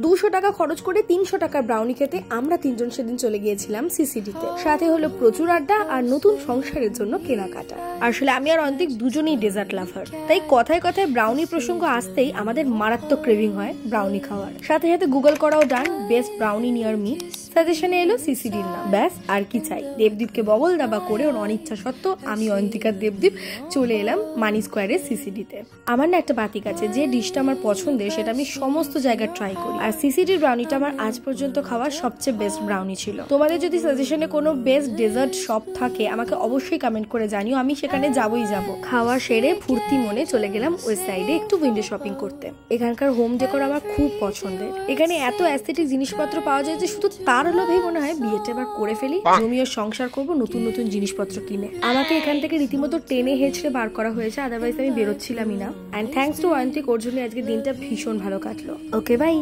200 টাকা খরচ করে 300 টাকার ব্রাউনি খেতে আমরা তিনজন সেদিন চলে গিয়েছিলাম সিসিডিতে। সাথে হলো প্রচুর আড্ডা আর নতুন সংসারের জন্য কেনাকাটা। আসলে আমি আর অন্তিক দুজনেই ডেজার্ট লাভার, তাই কথায় কথায় ব্রাউনি প্রসঙ্গ আসতেই আমাদের মারাত্মক ক্রেভিং হয় ব্রাউনি খাওয়ার। সাথে সাথে গুগল করাও ডান, বেস্ট ব্রাউনি নিয়ার মি। সাজেশনে এলো সিসিডির নাম। ব্যাস আর কি চাই। দেবদীপকে বগল দাবা করে ওর অনিচ্ছা সত্ত্বেও আমি অন্তিকার দেবদীপ চলে এলাম মানি স্কোয়ারের সিসিডিতে। আমার না একটা বাতিক আছে, যে ডিশটা আমার পছন্দের সেটা আমি সমস্ত জায়গায় ট্রাই করি, আর সিসিডির ব্রাউনিটা আমার আজ পর্যন্ত খাওয়া সবচেয়ে বেস্ট ব্রাউনি ছিল। তোমাদের যদি সাজেশনে কোনো বেস্ট ডেজার্ট শপ থাকে আমাকে অবশ্যই কমেন্ট করে জানিও, আমি সেখানে যাবই যাব। খাওয়া সেরে ফুর্তি মনে চলে গেলাম ওই সাইডে একটু উইন্ডো শপিং করতে। এখানকার হোম ডেকোর আমার খুব পছন্দের। এখানে এত অ্যাস্থেটিক জিনিসপত্র পাওয়া যায় যে শুধু তার লোভেই মনে হয় বিয়েটা এবার করে ফেলি, জমিও সংসার করব নতুন নতুন জিনিসপত্র কিনে। আমাকে এখান থেকে রীতিমতো টেনে হেঁচড়ে বার করা হয়েছে, আদারওয়াইজ আমি বেরোচ্ছিলামই না। অ্যান্ড থ্যাঙ্কস টু অয়ন্তিক, ওর জন্য আজকে দিনটা ভীষণ ভালো কাটলো। Okay bye.